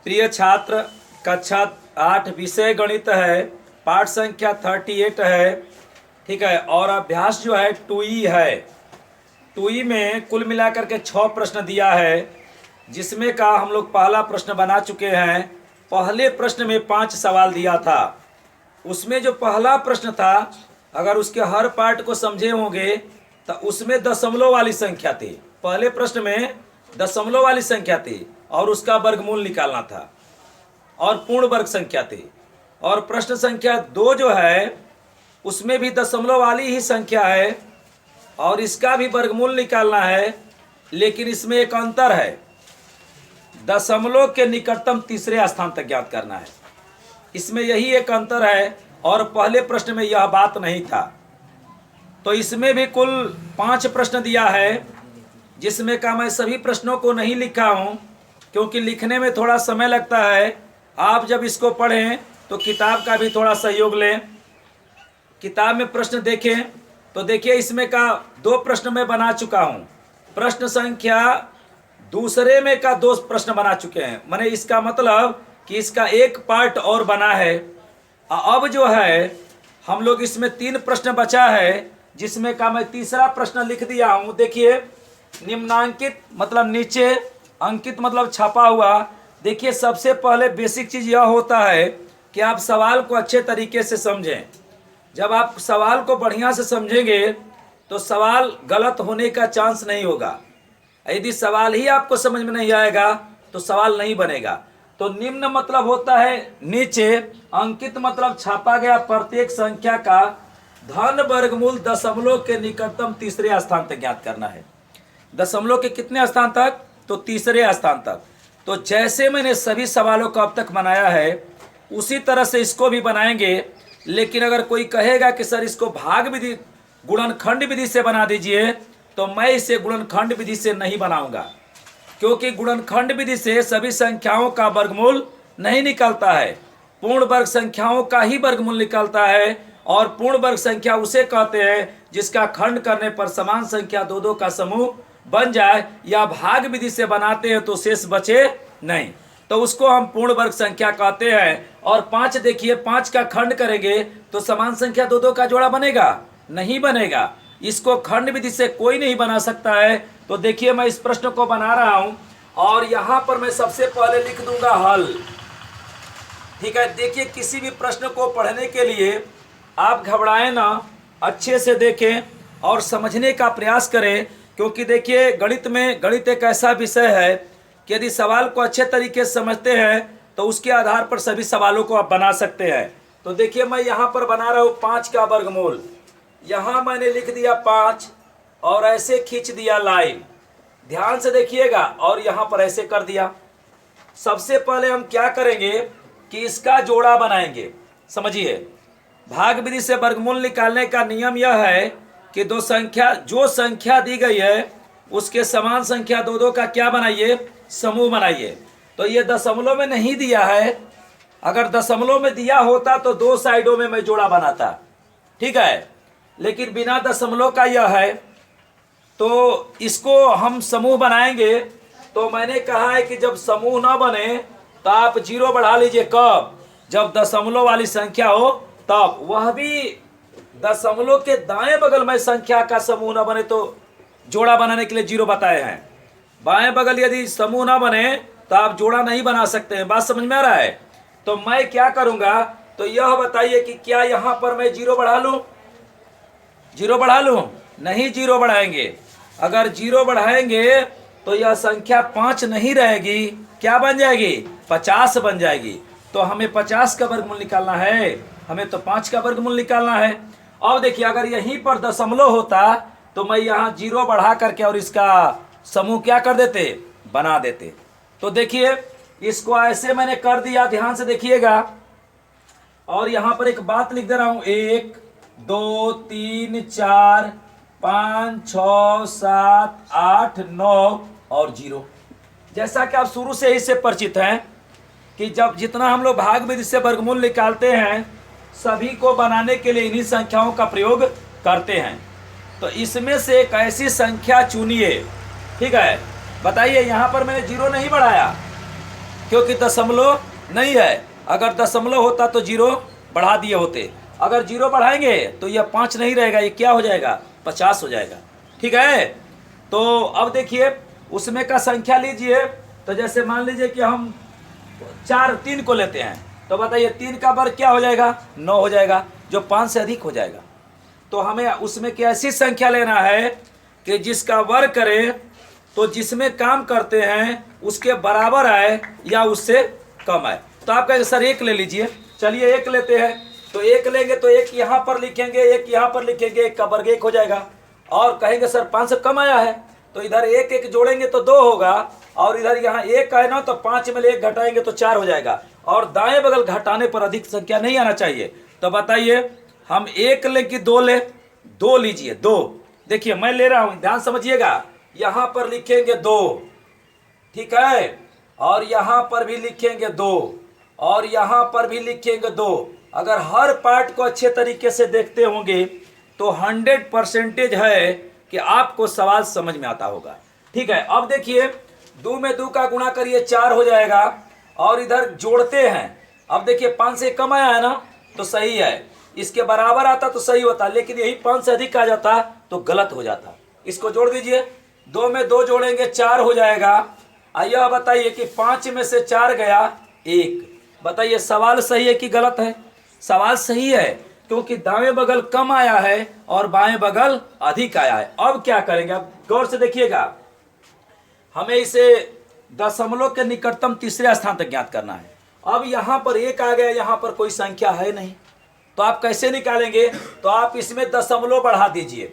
प्रिय छात्र, कक्षा 8 विषय गणित है, पाठ संख्या 38 है। ठीक है, और अभ्यास जो है 2E है। 2E में कुल मिलाकर के 6 प्रश्न दिया है, जिसमें का हम लोग पहला प्रश्न बना चुके हैं। पहले प्रश्न में 5 सवाल दिया था। उसमें जो पहला प्रश्न था, अगर उसके हर पार्ट को समझे होंगे तो उसमें दशमलव वाली संख्या थी। पहले प्रश्न में दशमलव वाली संख्या थी और उसका वर्गमूल निकालना था, और पूर्ण वर्ग संख्या थी। और प्रश्न संख्या 2 जो है उसमें भी दशमलव वाली ही संख्या है और इसका भी वर्गमूल निकालना है, लेकिन इसमें एक अंतर है। दशमलव के निकटतम तीसरे स्थान तक ज्ञात करना है, इसमें यही एक अंतर है, और पहले प्रश्न में यह बात नहीं था। तो इसमें भी कुल 5 प्रश्न दिया है, जिसमें का मैं सभी प्रश्नों को नहीं लिखा हूं, क्योंकि लिखने में थोड़ा समय लगता है। आप जब इसको पढ़ें तो किताब का भी थोड़ा सहयोग लें। किताब में प्रश्न देखें तो देखिए, इसमें का 2 प्रश्न मैं बना चुका हूं। प्रश्न संख्या दूसरे में का 2 प्रश्न बना चुके हैं, माने इसका मतलब कि इसका एक पार्ट और बना है। अब जो है हम लोग इसमें 3 प्रश्न बचा है, जिसमें का मैं तीसरा प्रश्न लिख दिया हूं। देखिए, निम्नांकित मतलब नीचे, अंकित मतलब छपा हुआ। देखिए, सबसे पहले बेसिक चीज यह होता है कि आप सवाल को अच्छे तरीके से समझें। जब आप सवाल को बढ़िया से समझेंगे तो सवाल गलत होने का चांस नहीं होगा। यदि सवाल ही आपको समझ में नहीं आएगा तो सवाल नहीं बनेगा। तो निम्न मतलब होता है नीचे, अंकित मतलब छापा गया प्रत्येक संख्या का धन वर्गमूल दशमलव के निकटतम तीसरे स्थान तक ज्ञात करना है। दशमलव के कितने स्थान तक? तो तीसरे स्थान तक। तो जैसे मैंने सभी सवालों को अब तक बनाया है, उसी तरह से इसको भी बनाएंगे। लेकिन अगर कोई कहेगा कि सर इसको भाग विधि, गुणनखंड विधि से बना दीजिए, तो मैं इसे गुणनखंड विधि से नहीं बनाऊंगा, क्योंकि गुणनखंड विधि से सभी संख्याओं का वर्गमूल नहीं निकलता है। पूर्ण वर्ग संख्याओं का ही वर्गमूल निकलता है, और पूर्ण वर्ग संख्या उसे कहते हैं जिसका खंड करने पर समान संख्या 2-2 का समूह बन जाए, या भाग विधि से बनाते हैं तो शेष बचे नहीं, तो उसको हम पूर्ण वर्ग संख्या कहते हैं। और 5 देखिए, 5 का खंड करेंगे तो समान संख्या 2-2 का जोड़ा बनेगा? नहीं बनेगा। इसको खंड विधि से कोई नहीं बना सकता है। तो देखिए, मैं इस प्रश्न को बना रहा हूं, और यहां पर मैं सबसे पहले लिख दूंगा हल। ठीक है, देखिए, किसी भी प्रश्न को पढ़ने के लिए आप घबराएं ना, अच्छे से देखें और समझने का प्रयास करें। क्योंकि देखिए, गणित एक ऐसा विषय है कि यदि सवाल को अच्छे तरीके से समझते हैं तो उसके आधार पर सभी सवालों को आप बना सकते हैं। तो देखिए, मैं यहाँ पर बना रहा हूँ 5 का वर्गमूल। यहाँ मैंने लिख दिया 5 और ऐसे खींच दिया लाइन, ध्यान से देखिएगा, और यहाँ पर ऐसे कर दिया। सबसे पहले हम क्या करेंगे कि इसका जोड़ा बनाएंगे। समझिए, भाग विधि से वर्गमूल निकालने का नियम यह है कि जो संख्या दी गई है उसके समान संख्या 2-2 का क्या बनाइए? समूह बनाइए। तो ये दशमलव में नहीं दिया है। अगर दशमलव में दिया होता तो 2 साइडों में मैं जोड़ा बनाता, ठीक है, लेकिन बिना दशमलव का यह है, तो इसको हम समूह बनाएंगे। तो मैंने कहा है कि जब समूह ना बने तो आप 0 बढ़ा लीजिए। कब? जब दशमलव वाली संख्या हो तब। वह भी दशमलव के दाएं बगल में संख्या का समूह ना बने तो जोड़ा बनाने के लिए 0 बताए हैं। बाएं बगल यदि समूह ना बने तो आप जोड़ा नहीं बना सकते हैं। बात समझ में आ रहा है? तो मैं क्या करूंगा, तो यह बताइए कि क्या यहां पर मैं 0 बढ़ा लूं? 0 बढ़ा लूं? नहीं, 0 बढ़ाएंगे। अगर 0 बढ़ाएंगे तो यह संख्या 5 नहीं रहेगी, क्या बन जाएगी? 50 बन जाएगी। तो हमें 50 का वर्गमूल निकालना है, हमें तो 5 का वर्गमूल निकालना है। अब देखिए, अगर यहीं पर दशमलव होता तो मैं यहाँ 0 बढ़ा करके और इसका समूह क्या कर देते? बना देते। तो देखिए, इसको ऐसे मैंने कर दिया, ध्यान से देखिएगा। और यहाँ पर एक बात लिख दे रहा हूँ, 1 2 3 4 5 6 7 8 9 और 0। जैसा कि आप शुरू से ही से परिचित हैं कि जब जितना हम लोग भाग विधि से वर्गमूल निकालते हैं, सभी को बनाने के लिए इन्हीं संख्याओं का प्रयोग करते हैं। तो इसमें से एक ऐसी संख्या चुनिए। ठीक है, बताइए, यहाँ पर मैंने 0 नहीं बढ़ाया, क्योंकि दशमलव नहीं है। अगर दशमलव होता तो जीरो बढ़ा दिए होते। अगर जीरो बढ़ाएंगे तो यह 5 नहीं रहेगा, ये क्या हो जाएगा, 50 हो जाएगा। ठीक है, तो अब देखिए उसमें का संख्या लीजिए। तो जैसे मान लीजिए कि हम 3 को लेते हैं, तो बताइए 3 का वर्ग क्या हो जाएगा, 9 हो जाएगा, जो 5 से अधिक हो जाएगा। तो हमें उसमें की ऐसी संख्या लेना है कि जिसका वर्ग करे तो जिसमें काम करते हैं उसके बराबर आए या उससे कम आए। तो आप कहेंगे सर 1 ले लीजिए, चलिए 1 लेते हैं। तो 1 लेंगे तो 1 यहाँ पर लिखेंगे, 1 यहाँ पर लिखेंगे, 1 का वर्ग 1 हो जाएगा। और कहेंगे सर 5 से कम आया है, तो इधर 1 1 जोड़ेंगे तो 2 होगा, और इधर यहाँ 1 है ना, तो 5 में 1 घटाएंगे तो 4 हो जाएगा। और दाएं बगल घटाने पर अधिक संख्या नहीं आना चाहिए। तो बताइए हम 1 ले कि 2 ले, 2 लीजिए, 2। देखिए मैं ले रहा हूं, ध्यान समझिएगा। यहां पर लिखेंगे 2, ठीक है, और यहां पर भी लिखेंगे 2, और यहां पर भी लिखेंगे 2। अगर हर पार्ट को अच्छे तरीके से देखते होंगे तो 100% है कि आपको सवाल समझ में आता होगा। ठीक है, अब देखिए 2 में 2 का गुणा करिए 4 हो जाएगा, और इधर जोड़ते हैं। अब देखिए 5 से कम आया है ना, तो सही है, इसके बराबर आता तो सही होता, लेकिन यही 5 से अधिक आ जाता तो गलत हो जाता। इसको जोड़ दीजिए, 2 में 2 जोड़ेंगे 4 हो जाएगा। आइए बताइए कि 5 में से 4 गया 1। बताइए सवाल सही है कि गलत है? सवाल सही है, क्योंकि दाएं बगल कम आया है और बाएं बगल अधिक आया है। अब क्या करेंगे, अब गौर से देखिएगा, हमें इसे दशमलव के निकटतम तीसरे स्थान तक ज्ञात करना है। अब यहां पर 1 आ गया, यहां पर कोई संख्या है नहीं, तो आप कैसे निकालेंगे? तो आप इसमें दशमलव बढ़ा दीजिए,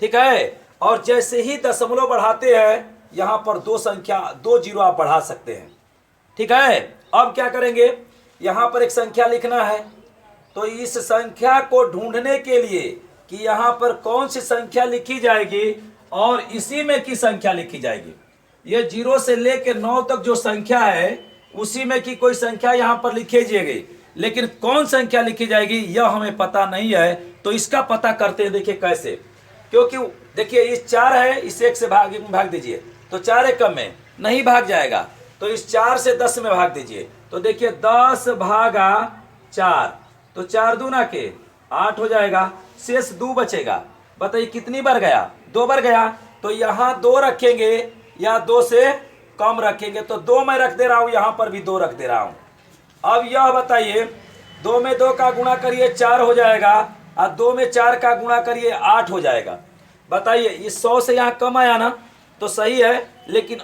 ठीक है, और जैसे ही दशमलव बढ़ाते हैं यहां पर 2 जीरो आप बढ़ा सकते हैं। ठीक है, अब क्या करेंगे, यहां पर एक संख्या लिखना है। तो इस संख्या को ढूंढने के लिए कि यहां पर कौन सी संख्या लिखी जाएगी और इसी में की संख्या लिखी जाएगी, ये 0 से लेकर 9 तक जो संख्या है उसी में की कोई संख्या यहां पर लिखी जाएगी, लेकिन कौन संख्या लिखी जाएगी यह हमें पता नहीं है। तो इसका पता करते हैं, देखिए कैसे, क्योंकि देखिए इस 4 है, इस 1 से भाग दीजिए तो 4 एकम में नहीं भाग जाएगा, तो इस 4 से 10 में भाग दीजिए। तो देखिए 10 भागा 4, तो 4 दूना के 8 हो जाएगा, शेष 2 बचेगा। बताइए कितनी बार गया, 2 बार गया। तो यहाँ 2 रखेंगे या 2 से कम रखेंगे, तो 2 मैं रख दे रहा हूं, यहां पर भी 2 रख दे रहा हूं। अब यह बताइए 2 में 2 का गुणा करिए 4 हो जाएगा, और 2 में 4 का गुणा करिए 8 हो जाएगा। बताइए इस 100 से यहाँ कम आया ना, तो सही है, लेकिन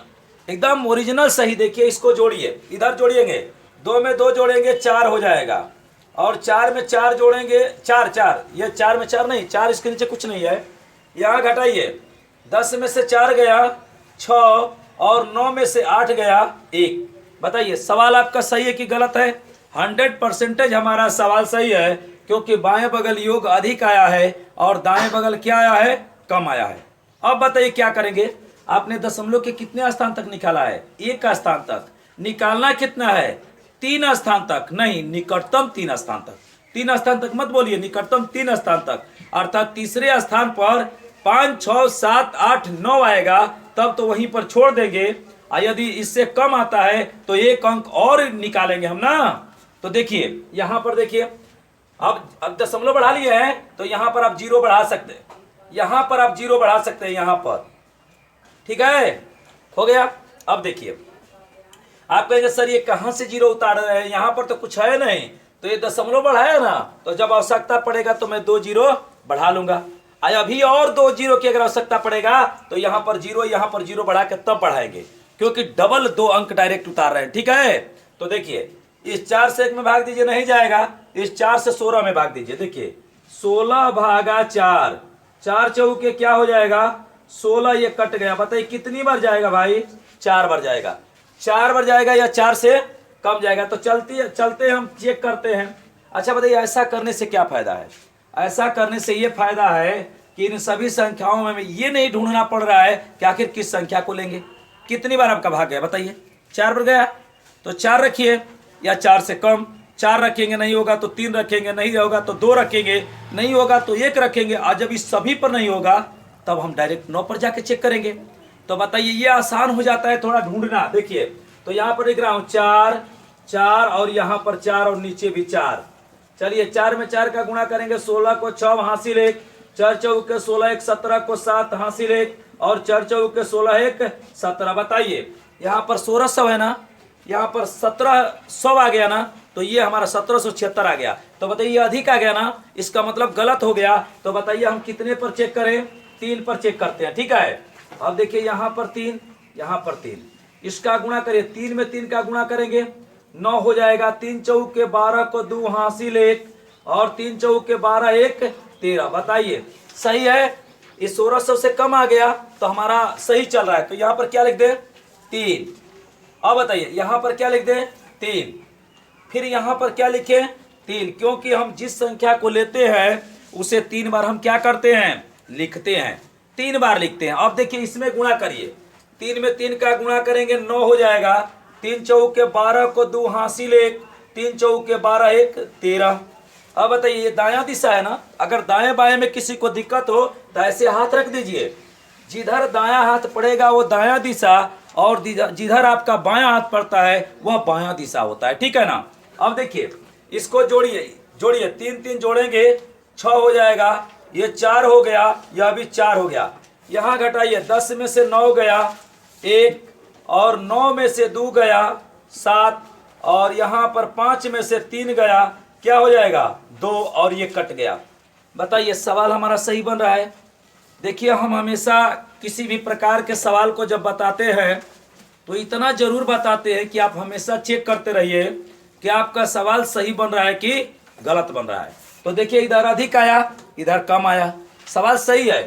एकदम ओरिजिनल सही। देखिए इसको जोड़िए, इधर जोड़िएंगे, 2 में 2 जोड़ेंगे 4 हो जाएगा, और 4 में 4 जोड़ेंगे 4, ये 4 में 4 नहीं, 4 इसके नीचे कुछ नहीं है, यहाँ घटाइए, 10 में से 4 गया 6, और 9 में से 8 गया 1। बताइए सवाल आपका सही है कि गलत है? 100% हमारा सवाल सही है, क्योंकि बाएं बगल योग अधिक आया है और दाएं बगल क्या आया है, कम आया है। अब बताइए क्या करेंगे, आपने दशमलव के कितने स्थान तक निकाला है? 1 का स्थान तक। निकालना कितना है? 3 स्थान तक, नहीं निकटतम 3 स्थान तक। 3 स्थान तक मत बोलिए, निकटतम 3 स्थान तक, अर्थात तीसरे स्थान पर 5 6 7 8 9 आएगा, तब तो वहीं पर छोड़ देंगे। और यदि इससे कम आता है तो 1 अंक और निकालेंगे हम ना। तो देखिए यहां पर देखिए, अब दशमलव बढ़ा लिए हैं तो यहां पर आप 0 बढ़ा सकते हैं, यहां पर आप 0 बढ़ा सकते हैं, यहां पर, ठीक है, हो गया। अब देखिए आप कहेंगे सर ये कहां से 0 उतार रहे हैं, यहां पर तो कुछ है नहीं, तो ये दशमलव बढ़ाया ना, तो जब आवश्यकता पड़ेगा तो मैं 2 जीरो बढ़ा लूंगा। अभी और 2 जीरो की अगर आवश्यकता पड़ेगा तो यहां पर 0, यहां पर 0 बढ़ा के तब बढ़ाएंगे, क्योंकि डबल 2 अंक डायरेक्ट उतार रहे हैं। ठीक है, तो देखिए इस 4 से 1 में भाग दीजिए, नहीं जाएगा, इस 4 से 16 में भाग दीजिए। देखिए 16 भागा 4, 4 चौके क्या हो जाएगा, 16, ये कट गया। बताइए कितनी बार जाएगा भाई? 4 बार जाएगा। 4 बार जाएगा या 4 से कम जाएगा? तो चलते हम चेक करते हैं। अच्छा बताइए ऐसा करने से क्या फायदा है? ऐसा करने से ये फायदा है कि इन सभी संख्याओं में ये नहीं ढूंढना पड़ रहा है कि आखिर किस संख्या को लेंगे। कितनी बार आपका भाग गया बताइए? 4 बार गया, तो 4 रखिए, या 4 से कम। 4 रखेंगे नहीं होगा तो 3 रखेंगे, नहीं होगा तो 2 रखेंगे, नहीं होगा तो 1 रखेंगे। और जब इस सभी पर नहीं होगा तब हम डायरेक्ट 9 पर जाके चेक करेंगे। तो बताइए ये आसान हो जाता है थोड़ा ढूंढना। देखिए तो यहाँ पर लिख रहा हूँ 4 4 और यहाँ पर 4 और नीचे भी 4। चलिए 4 में 4 का गुणा करेंगे 16 को 6 हासिल 1, 4 चौक के 16 1 17 को 7 हासिल 1 और 4 चौक के 16 1 17। बताइए यहाँ पर 1600 है ना, यहाँ पर 1700 आ गया ना, तो ये हमारा 1776 आ गया। तो बताइए ये अधिक आ गया ना, इसका मतलब गलत हो गया। तो बताइए हम कितने पर चेक करें, 3 पर चेक करते हैं। ठीक है, अब देखिए यहाँ पर 3, यहाँ पर 3, इसका गुणा करिए, 3 में 3 का गुणा करेंगे 9 हो जाएगा। 3 चौक के 12 को 2 हासिल 1 और 3 चौक के 12 1 13। बताइए सही है, इस 1600 से कम आ गया तो हमारा सही चल रहा है। तो यहाँ पर क्या लिख दे 3। अब बताइए यहाँ पर क्या लिख दे 3, फिर यहाँ पर क्या लिखे 3, क्योंकि हम जिस संख्या को लेते हैं उसे 3 बार हम क्या करते हैं, लिखते हैं, 3 बार लिखते हैं। अब देखिए इसमें गुणा करिए, 3 में 3 का गुणा करेंगे 9 हो जाएगा। 3 चौक के 12 को 2 हासिल 1, 3 चौक के 12 1 13। अब बताइए ये दायां दिशा है ना, अगर दाएं बाएं में किसी को दिक्कत हो तो ऐसे हाथ रख दीजिए, जिधर दायां हाथ पड़ेगा वो दायां दिशा और जिधर आपका बायां हाथ पड़ता है वह बायां दिशा होता है। ठीक है ना। अब देखिए इसको जोड़िए, जोड़िए 3 3 जोड़ेंगे 6 हो जाएगा, ये 4 हो गया, यह भी 4 हो गया। यहाँ घटाइए 10 में से 9 गया 1 और 9 में से 2 गया 7 और यहाँ पर 5 में से 3 गया, क्या हो जाएगा 2 और ये कट गया। बताइए सवाल हमारा सही बन रहा है। देखिए हम हमेशा किसी भी प्रकार के सवाल को जब बताते हैं तो इतना जरूर बताते हैं कि आप हमेशा चेक करते रहिए कि आपका सवाल सही बन रहा है कि गलत बन रहा है। तो देखिए इधर अधिक आया, इधर कम आया, सवाल सही है।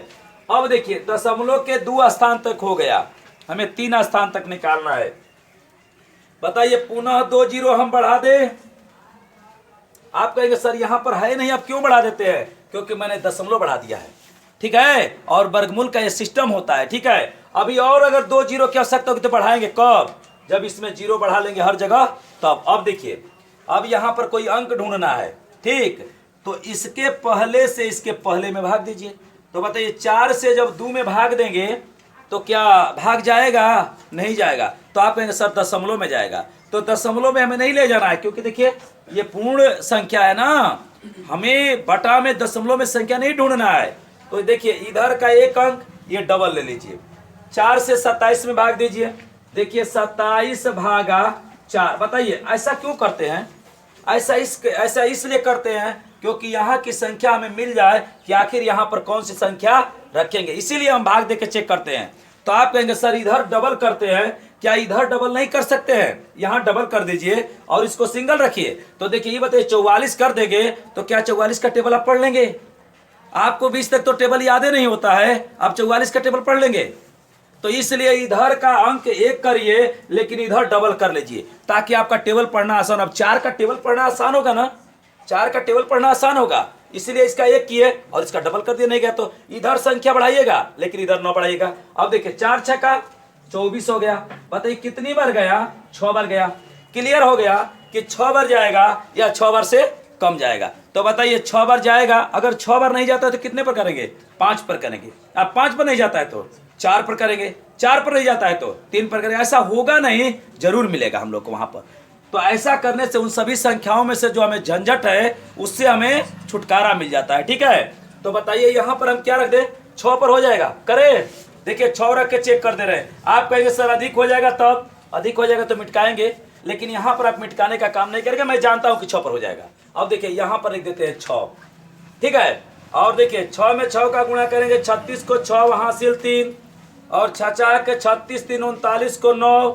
अब देखिए दशमलव के 2 स्थान तक हो गया, हमें 3 स्थान तक निकालना है। बताइए पुनः 2 जीरो हम बढ़ा दें। आप कहेंगे सर यहाँ पर है नहीं, आप क्यों बढ़ा देते हैं? क्योंकि मैंने दशमलव बढ़ा दिया है। ठीक है, और वर्गमूल का ये सिस्टम होता है। ठीक है, अभी और अगर 2 जीरो की आवश्यकता होगी तो बढ़ाएंगे कब, जब इसमें जीरो बढ़ा लेंगे हर जगह तब। अब देखिए अब यहाँ पर कोई अंक ढूंढना है, ठीक, तो इसके पहले से इसके पहले में भाग दीजिए। तो बताइए 4 से जब 2 में भाग देंगे तो क्या भाग जाएगा? नहीं जाएगा। तो आप कहेंगे सर दशमलव में जाएगा, तो दशमलव में हमें नहीं ले जाना है, क्योंकि देखिए ये पूर्ण संख्या है ना, हमें बटा में दशमलव में संख्या नहीं ढूंढना है। तो देखिए इधर का एक अंक ये डबल ले लीजिए, 4 से 27 में भाग दीजिए। देखिए 27 भागा 4। बताइए ऐसा क्यों करते हैं? ऐसा इसलिए करते हैं क्योंकि यहाँ की संख्या हमें मिल जाए कि आखिर यहाँ पर कौन सी संख्या रखेंगे, इसीलिए हम भाग देके चेक करते हैं। तो आप कहेंगे सर इधर डबल करते हैं, क्या इधर डबल नहीं कर सकते हैं? यहाँ डबल कर दीजिए और इसको सिंगल रखिए। तो देखिए ये बताइए 44 कर देंगे तो क्या 44 का टेबल आप पढ़ लेंगे? आपको 20 तक तो टेबल याद ही नहीं होता है, आप 44 का टेबल पढ़ लेंगे? तो इसलिए इधर का अंक 1 करिए लेकिन इधर डबल कर लीजिए ताकि आपका टेबल पढ़ना आसान। अब 4 का टेबल पढ़ना आसान होगा ना, 4 का टेबल पढ़ना आसान होगा, इसलिए इसका 1 किए और इसका डबल कर दिया। नहीं गया तो इधर संख्या बढ़ाइएगा लेकिन इधर 9 बढ़ाइएगा। अब देखिए 4 6 का 24 हो गया। बताइए कितनी बार गया? 6 बार गया। क्लियर हो गया कि 6 बार जाएगा या 6 बार से कम जाएगा। तो बताइए 6 बार जाएगा, अगर 6 बार नहीं जाता है तो कितने पर करेंगे? 5 पर करेंगे। अब 5 पर नहीं जाता है तो 4 पर करेंगे, 4 पर नहीं जाता है तो 3 पर करेंगे। ऐसा होगा नहीं, जरूर मिलेगा हम लोग को वहां पर। तो ऐसा करने से उन सभी संख्याओं में से जो हमें झंझट है उससे हमें छुटकारा मिल जाता है। ठीक है, तो बताइए यहाँ पर हम क्या रख दें? 6 पर हो जाएगा, करें? देखिए 6 रख के चेक कर दे रहे हैं। आप कहेंगे सर अधिक हो जाएगा, तब अधिक हो जाएगा तो मिटकाएंगे, लेकिन यहाँ पर आप मिटकाने का काम नहीं करेंगे, मैं जानता हूँ कि 6 पर हो जाएगा। अब देखिए यहाँ पर लिख देते हैं 6। ठीक है, और देखिए 6 में 6 का गुणा करेंगे, 36 को 6 हासिल 3 और 6 के 36 3 39 को 9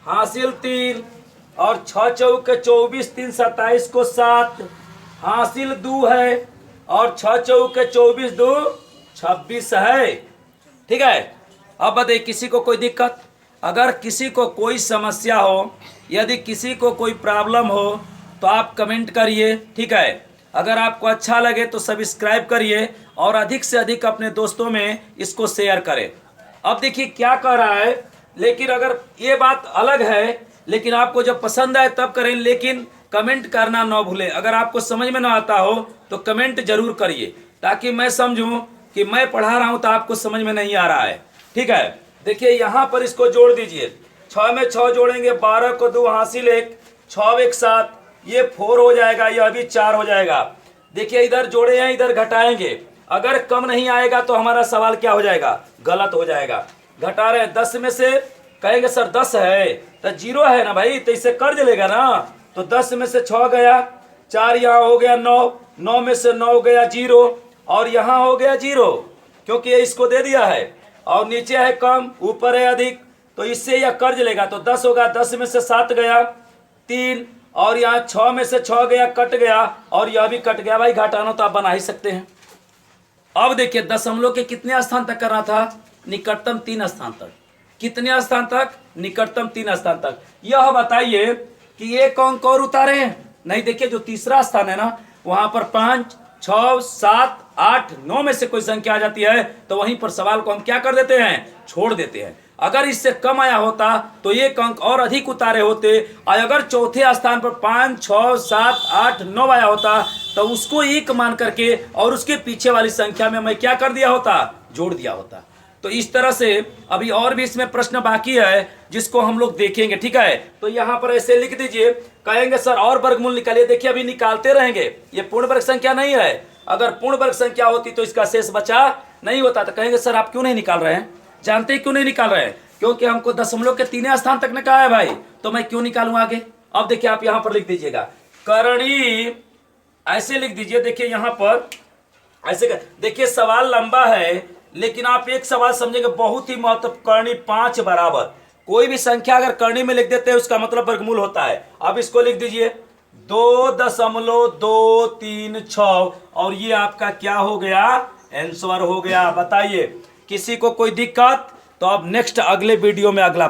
हासिल 3 और 6 चौक के 24 3 27 को 7 हासिल 2 है और 6 चौक के 24 2 26 है। ठीक है, अब बताइए किसी को कोई दिक्कत? अगर किसी को कोई समस्या हो, यदि किसी को कोई प्रॉब्लम हो तो आप कमेंट करिए। ठीक है, अगर आपको अच्छा लगे तो सब्सक्राइब करिए और अधिक से अधिक अपने दोस्तों में इसको शेयर करें। अब देखिए क्या कह रहा है, लेकिन अगर ये बात अलग है, लेकिन आपको जब पसंद आए तब करें, लेकिन कमेंट करना ना भूलें। अगर आपको समझ में ना आता हो तो कमेंट जरूर करिए ताकि मैं समझूं कि मैं पढ़ा रहा हूं तो आपको समझ में नहीं आ रहा है। ठीक है, देखिए यहाँ पर इसको जोड़ दीजिए, 6 में 6 जोड़ेंगे, 12 को 2 हासिल 1, 6 एक 7, ये 4 हो जाएगा, यह भी 4 हो जाएगा। देखिए इधर जोड़े हैं, इधर घटाएंगे, अगर कम नहीं आएगा तो हमारा सवाल क्या हो जाएगा, गलत हो जाएगा। घटा रहे हैं 10 में से, कहेंगे सर 10 है तो 0 है ना भाई, तो इससे कर चलेगा ना। तो 10 में से 6 गया, 4 यहाँ हो गया 9, 9 में से 9 गया 0, और यहाँ हो गया 0 क्योंकि ये इसको दे दिया है, और नीचे है कम ऊपर है अधिक, तो इससे यह कर्ज लेगा। तो 10 होगा, 10 में से 7 गया 3, और यहाँ 6 में से 6 गया कट गया, और यह भी कट गया। भाई घटाना तो आप बना ही सकते हैं। अब देखिए दशमलव के कितने स्थान तक करना था, निकटतम 3 स्थान तक। कितने स्थान तक, निकटतम 3 स्थान तक। यह बताइए कि एक अंक और उतारे हैं, नहीं देखिए जो तीसरा स्थान है ना वहां पर 5, 6, 7, 8, 9 में से कोई संख्या आ जाती है तो वहीं पर सवाल को हम क्या कर देते हैं, छोड़ देते हैं। अगर इससे कम आया होता तो एक अंक और अधिक उतारे होते, और अगर चौथे स्थान पर 5, 6, 7, 8, 9 आया होता तो उसको 1 मान करके और उसके पीछे वाली संख्या में मैं क्या कर दिया होता, जोड़ दिया होता। तो इस तरह से अभी और भी इसमें प्रश्न बाकी है जिसको हम लोग देखेंगे, ठीक है। तो यहाँ पर ऐसे लिख दीजिए, कहेंगे सर और वर्गमूल निकालिए। देखिए अभी निकालते रहेंगे, ये पूर्ण वर्ग संख्या नहीं है। अगर पूर्ण वर्ग संख्या होती तो इसका शेष बचा नहीं होता। तो कहेंगे सर आप क्यों नहीं निकाल रहे हैं, जानते हैं क्यों नहीं निकाल रहे हैं, क्योंकि हमको दशमलव के 3 स्थान तक ने कहा है भाई, तो मैं क्यों निकालूं आगे। अब देखिए आप यहाँ पर लिख दीजिएगा करणी, ऐसे लिख दीजिए। देखिए यहाँ पर ऐसे देखिए सवाल लंबा है, लेकिन आप एक सवाल समझेंगे बहुत ही महत्वपूर्ण। करणी 5 बराबर, कोई भी संख्या अगर करणी में लिख देते हैं उसका मतलब वर्गमूल होता है। अब इसको लिख दीजिए 2.236, और ये आपका क्या हो गया, आंसर हो गया। बताइए किसी को कोई दिक्कत, तो अब नेक्स्ट अगले वीडियो में अगला